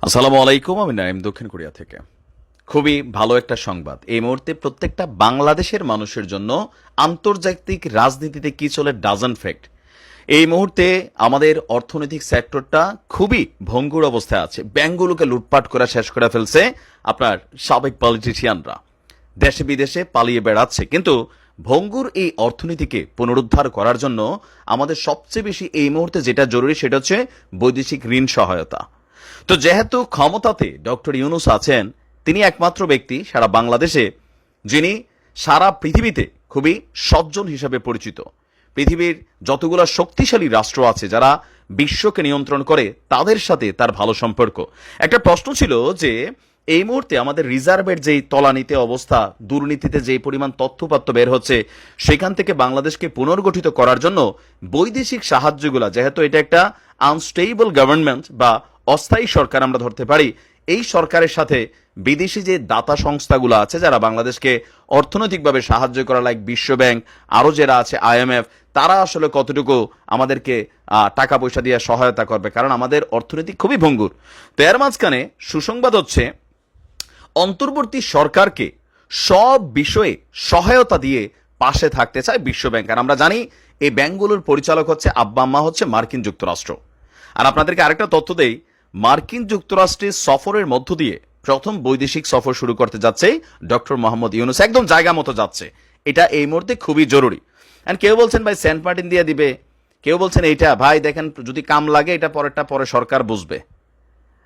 আসসালামু আলাইকুম। আমি নাইম, দক্ষিণ কোরিয়া থেকে। খুবই ভালো একটা সংবাদ এই মুহূর্তে প্রত্যেকটা বাংলাদেশের মানুষের জন্য। আন্তর্জাতিক রাজনীতিতে কি চলে ডাজন্ট ফ্যাক্ট। এই মুহূর্তে আমাদের অর্থনৈতিক সেক্টরটা খুবই ভঙ্গুর অবস্থায় আছে। ব্যাংকগুলোকে লুটপাট করে শেষ করে ফেলছে আপনার সাবেক পলিটিশিয়ানরা, দেশে বিদেশে পালিয়ে বেড়াচ্ছে। কিন্তু ভঙ্গুর এই অর্থনীতিকে পুনরুদ্ধার করার জন্য আমাদের সবচেয়ে বেশি এই মুহূর্তে যেটা জরুরি সেটা হচ্ছে বৈদেশিক ঋণ সহায়তা। তো যেহেতু ক্ষমতাতে ডক্টর ইউনূস আছেন, তিনি একমাত্র ব্যক্তি সারা বাংলাদেশে যিনি সারা পৃথিবীতে খুবই সজ্জন হিসাবে পরিচিত। পৃথিবীর যতগুলো শক্তিশালী রাষ্ট্র আছে যারা বিশ্বকে নিয়ন্ত্রণ করে তাদের সাথে তার ভালো সম্পর্ক। একটা প্রশ্ন ছিল যে এই মুহূর্তে আমাদের রিজার্ভের যেই তলানিতে অবস্থা, দুর্নীতিতে যেই পরিমাণ তথ্যপাত্র বের হচ্ছে, সেখান থেকে বাংলাদেশকে পুনর্গঠিত করার জন্য বৈদেশিক সাহায্যগুলা, যেহেতু এটা একটা আনস্টেবল গভর্নমেন্ট বা অস্থায়ী সরকার আমরা ধরতে পারি, এই সরকারের সাথে বিদেশি যে দাতা সংস্থাগুলো আছে যারা বাংলাদেশকে অর্থনৈতিকভাবে সাহায্য করা, লাইক বিশ্ব ব্যাংক, আরও যারা আছে IMF, তারা আসলে কতটুকু আমাদেরকে টাকা পয়সা দিয়ে সহায়তা করবে, কারণ আমাদের অর্থনীতি খুবই ভঙ্গুর। তো এর মাঝখানে সুসংবাদ হচ্ছে অন্তর্বর্তী সরকারকে সব বিষয়ে সহায়তা দিয়ে পাশে থাকতে চায় বিশ্ব ব্যাংক। আর আমরা জানি এই ব্যাংকগুলোর পরিচালক হচ্ছে আব্বা আম্মা হচ্ছে মার্কিন যুক্তরাষ্ট্র। আর আপনাদেরকে আরেকটা তথ্য দেই, মার্কিন যুক্তরাষ্ট্রের সফরের মধ্য দিয়ে প্রথম বৈদেশিক সফর শুরু করতে যাচ্ছে ডক্টর মোহাম্মদ ইউনূস। একদম জায়গা মতো যাচ্ছে, এটা এই মুহূর্তে খুবই জরুরি। অ্যান্ড কেউ বলছেন ভাই সেন্ট মার্টিন দিয়ে দিবে, কেউ বলছেন এইটা ভাই দেখেন যদি কাম লাগে এটা পরেরটা পরে সরকার বুঝবে।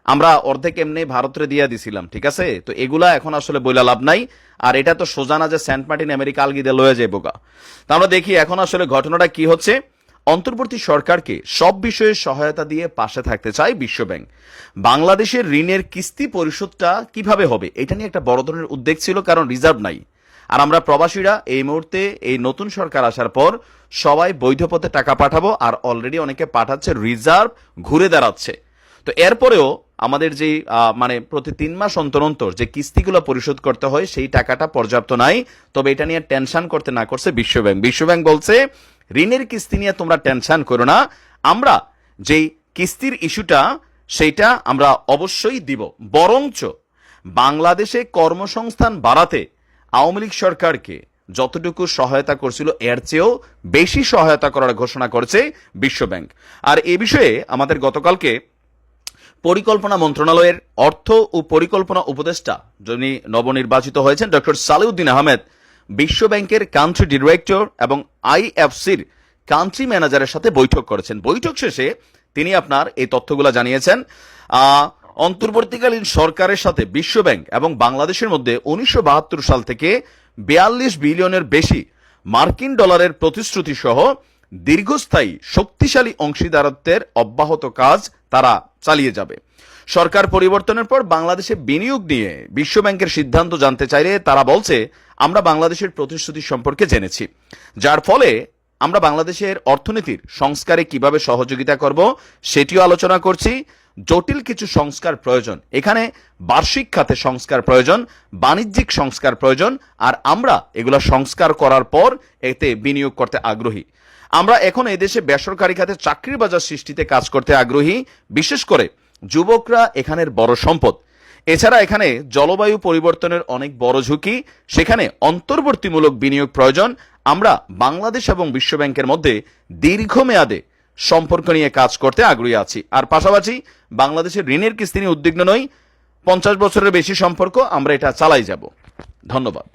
আমরা অর্ধেক এমনি ভারতরে দিয়া দিছিলাম, ঠিক আছে? তো এগুলা এখন আসলে বইলা লাভ নাই। আর এটা তো সোজা না যে সেন্ট মার্টিন আমেরিকা আলগিদে লয়ে যায় বোকা। তা আমরা দেখি এখন আসলে ঘটনাটা কি হচ্ছে। অন্তর্বর্তী সরকারকে সব বিষয়ে সহায়তা দিয়ে পাশে থাকতে চায় বিশ্ব ব্যাংক। বাংলাদেশের ঋণের কিস্তি পরিশোধটা কিভাবে হবে এটা নিয়ে একটা বড় ধরনের উদ্বেগ ছিল, কারণ রিজার্ভ নাই। আর আমরা প্রবাসীরা এই মুহূর্তে এই নতুন সরকার আসার পর সবাই বৈধ পথে টাকা পাঠাবো, আর অলরেডি অনেকে পাঠাচ্ছে, রিজার্ভ ঘুরে দাঁড়াচ্ছে। তো এরপরেও আমাদের যে মানে প্রতি 3 মাস অন্তর অন্তর যে কিস্তিগুলো পরিশোধ করতে হয় সেই টাকাটা পর্যাপ্ত নাই। তবে এটা নিয়ে টেনশন করতে না করছে বিশ্ব ব্যাংক। বিশ্ব ব্যাংক বলছে ঋণের কিস্তি নিয়ে তোমরা টেনশন করো না, আমরা যেই কিস্তির ইস্যুটা সেইটা আমরা অবশ্যই দিব। বরঞ্চ বাংলাদেশে কর্মসংস্থান বাড়াতে আওয়ামী লীগ সরকারকে যতটুকু সহায়তা করছিল এর চেয়েও বেশি সহায়তা করার ঘোষণা করেছে বিশ্ব ব্যাংক। আর এ বিষয়ে আমাদের গতকালকে পরিকল্পনা মন্ত্রণালয়ের অর্থ ও পরিকল্পনা উপদেষ্টা যিনি নবনির্বাচিত হয়েছেন ডক্টর সালেউদ্দিন আহমেদ বিশ্ব ব্যাংকের কান্ট্রি ডিরেক্টর এবং IFCর কান্ট্রি ম্যানেজারের সাথে বৈঠক করেছেন। বৈঠক শেষে তিনি আপনার এই তথ্যগুলো জানিয়েছেন। অন্তর্বর্তীকালীন সরকারের সাথে বিশ্ব ব্যাংক এবং বাংলাদেশের মধ্যে 1972 সাল থেকে 42 বিলিয়নের বেশি মার্কিন ডলারের প্রতিশ্রুতি সহ দীর্ঘস্থায়ী শক্তিশালী অংশীদারত্বের অব্যাহত কাজ তারা চালিয়ে যাবে। সরকার পরিবর্তনের পর বাংলাদেশে বিনিয়োগ নিয়ে বিশ্ব ব্যাংকের সিদ্ধান্ত জানতে চাইলে তারা বলছে আমরা বাংলাদেশের প্রতিশ্রুতি সম্পর্কে জেনেছি, যার ফলে আমরা বাংলাদেশের অর্থনীতির সংস্কারে কিভাবে সহযোগিতা করব সেটিও আলোচনা করছি। জটিল কিছু সংস্কার প্রয়োজন, এখানে বার্ষিক খাতে সংস্কার প্রয়োজন, বাণিজ্যিক সংস্কার প্রয়োজন, আর আমরা এগুলো সংস্কার করার পর এতে বিনিয়োগ করতে আগ্রহী। আমরা এখন এদেশে বেসরকারি খাতে চাকরির বাজার সৃষ্টিতে কাজ করতে আগ্রহী, বিশেষ করে যুবকরা এখানের বড় সম্পদ। এছাড়া এখানে জলবায়ু পরিবর্তনের অনেক বড় ঝুঁকি, সেখানে অন্তর্বর্তীমূলক বিনিয়োগ প্রয়োজন। আমরা বাংলাদেশ এবং বিশ্ব ব্যাংকের মধ্যে দীর্ঘমেয়াদে সম্পর্ক নিয়ে কাজ করতে আগ্রহী আছি। আর পাশাপাশি বাংলাদেশের ঋণের কিস্তি নিয়ে উদ্বিগ্ন নই, 50 বছরের বেশি সম্পর্ক, আমরা এটা চালাই যাব। ধন্যবাদ।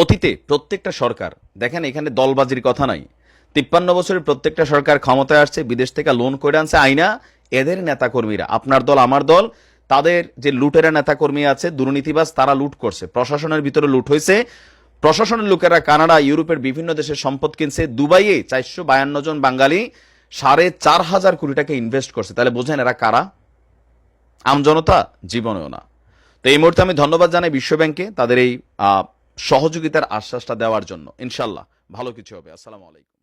অতীতে প্রত্যেকটা সরকার, দেখেন এখানে দলবাজির কথা নাই, 53 বছরের প্রত্যেকটা সরকার ক্ষমতায় আসছে, বিদেশ থেকে লোন করে আনছে আইনা। এদের নেতাকর্মীরা, আপনার দল আমার দল, তাদের যে লুটেরা নেতাকর্মী আছে দুর্নীতিবাজ, তারা লুট করছে, প্রশাসনের ভিতরে লুট হয়েছে। প্রশাসনের লোকেরা কানাডা, ইউরোপের বিভিন্ন দেশের সম্পদ কিনছে। দুবাইয়ে 452 জন বাঙালি 4,500 কোটি টাকা ইনভেস্ট করছে। তাহলে বোঝেন এরা কারা? আমজনতা? জীবনেও না। তো এই মুহূর্তে আমি ধন্যবাদ জানাই বিশ্ব ব্যাংকে তাদের এই সহযোগিতার আশ্বাসটা দেওয়ার জন্য। ইনশাল্লাহ ভালো কিছু হবে। আসসালামু আলাইকুম।